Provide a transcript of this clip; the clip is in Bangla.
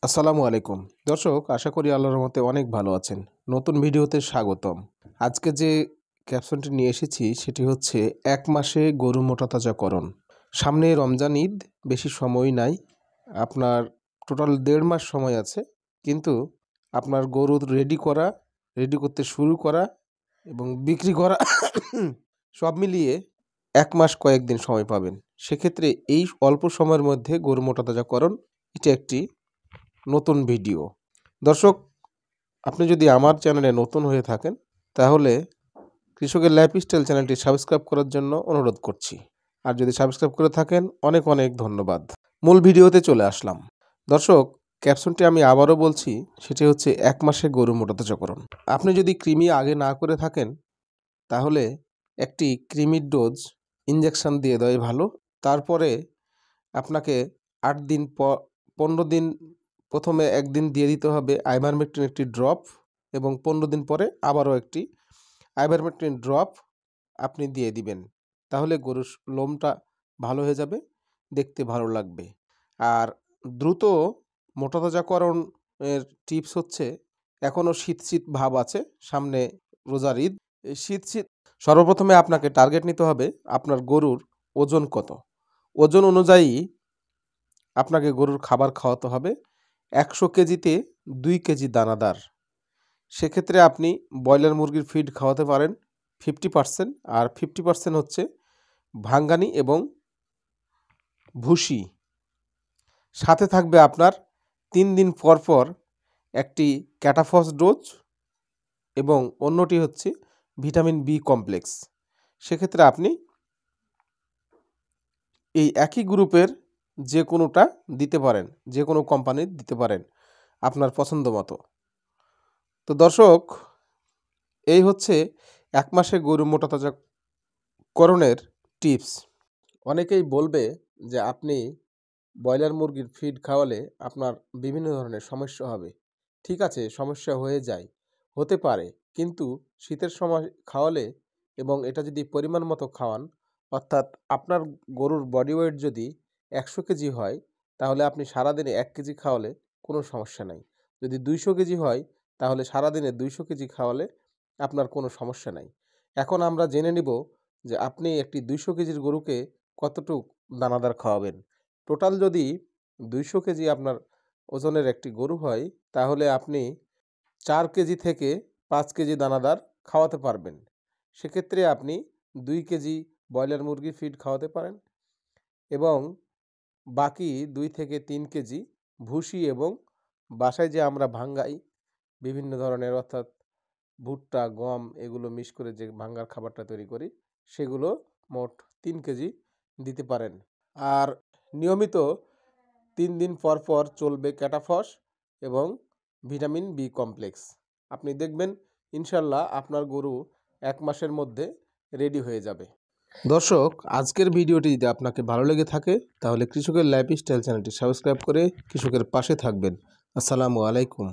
আসসালামু আলাইকুম দর্শক, আশা করি আল্লাহর রহমতে অনেক ভালো আছেন। নতুন ভিডিওতে স্বাগতম। আজকে যে ক্যাপশনটি নিয়ে এসেছি সেটি হচ্ছে 1 মাসে গরু মোটাতাজাকরণ। সামনে রমজান ঈদ, বেশি সময় নাই। আপনার টোটাল 1.5 মাস সময় আছে, কিন্তু আপনার গরু রেডি করতে শুরু করা এবং বিক্রি করা সব মিলিয়ে 1 মাস কয়েকদিন সময় পাবেন। সেক্ষেত্রে এই অল্প সময়ের মধ্যে গরু মোটাতাজাকরণ, এটা একটি নতুন ভিডিও। দর্শক, আপনি যদি আমার চ্যানেলে নতুন হয়ে থাকেন তাহলে কৃষকের লাইফস্টাইল চ্যানেলটি সাবস্ক্রাইব করার জন্য অনুরোধ করছি। আর যদি সাবস্ক্রাইব করে থাকেন, অনেক অনেক ধন্যবাদ। মূল ভিডিওতে চলে আসলাম। দর্শক, ক্যাপশনটি আমি আবারও বলছি, সেটি হচ্ছে 1 মাসে গরু মোটাতাজাকরণ। আপনি যদি কৃমি আগে না করে থাকেন তাহলে একটি কৃমির ডোজ ইঞ্জেকশন দিয়ে দেওয়াই ভালো। তারপরে আপনাকে 8 দিন 15 দিন, প্রথমে 1 দিন দিয়ে দিতে হবে আইভারমেকটিন একটি ড্রপ, এবং 15 দিন পরে আবারও একটি আইভারমেকটিন ড্রপ আপনি দিয়ে দিবেন। তাহলে গরুর লোমটা ভালো হয়ে যাবে, দেখতে ভালো লাগবে। আর দ্রুত মোটাতাজাকরণের টিপস হচ্ছে, এখনও শীত শীত ভাব আছে, সামনে রোজার ঈদ। এই শীত সর্বপ্রথমে আপনাকে টার্গেট নিতে হবে আপনার গরুর ওজন কত। ওজন অনুযায়ী আপনাকে গরুর খাবার খাওয়াতে হবে। 100 কেজিতে 2 কেজি দানাদার। সেক্ষেত্রে আপনি ব্রয়লার মুরগির ফিড খাওয়াতে পারেন 50%, আর 50% হচ্ছে ভাঙ্গানি এবং ভুসি। সাথে থাকবে আপনার 3 দিন পর পর একটি ক্যাটাফস ডোজ, এবং অন্যটি হচ্ছে ভিটামিন বি কমপ্লেক্স। সেক্ষেত্রে আপনি এই একই গ্রুপের যে কোনোটা দিতে পারেন, যে কোনো কোম্পানির দিতে পারেন আপনার পছন্দ মতো। তো দর্শক, এই হচ্ছে 1 মাসে গরু মোটাতাজাকরণের টিপস। অনেকেই বলবে যে আপনি ব্রয়লার মুরগির ফিড খাওয়ালে আপনার বিভিন্ন ধরনের সমস্যা হবে। ঠিক আছে, সমস্যা হতে পারে, কিন্তু শীতের সময় খাওয়ালে এবং এটা যদি পরিমাণ মতো খাওয়ান, অর্থাৎ আপনার গরুর বডি ওয়েট যদি 100 কেজি হয়, তাহলে আপনি সারাদিনে 1 কেজি খাওয়ালে কোনো সমস্যা নাই। যদি 200 কেজি হয়, তাহলে সারাদিনে 200 কেজি খাওয়ালে আপনার কোনো সমস্যা নাই। এখন আমরা জেনে নিব যে আপনি একটি 200 কেজির গরুকে কতটুক দানাদার খাওয়াবেন। টোটাল যদি 200 কেজি আপনার ওজনের একটি গরু হয়, তাহলে আপনি 4 কেজি থেকে 5 কেজি দানাদার খাওয়াতে পারবেন। সেক্ষেত্রে আপনি 2 কেজি ব্রয়লার মুরগির ফিড খাওয়াতে পারেন, এবং বাকি 2 থেকে 3 কেজি ভুসি, এবং বাসায় যে আমরা ভাঙ্গাই বিভিন্ন ধরনের, অর্থাৎ ভুট্টা, গম, এগুলো মিক্স করে যে ভাঙ্গার খাবারটা তৈরি করি, সেগুলো মোট 3 কেজি দিতে পারেন। আর নিয়মিত 3 দিন পর পর চলবে ক্যাটাফস এবং ভিটামিন বি কমপ্লেক্স। আপনি দেখবেন ইনশাল্লাহ আপনার গরু 1 মাসের মধ্যে রেডি হয়ে যাবে। দর্শক, আজকের ভিডিওটি যদি আপনাকে ভালো লেগে থাকে তাহলে কৃষকের লাইফস্টাইল চ্যানেলটি সাবস্ক্রাইব করে কৃষকের পাশে থাকবেন। আসসালামু আলাইকুম।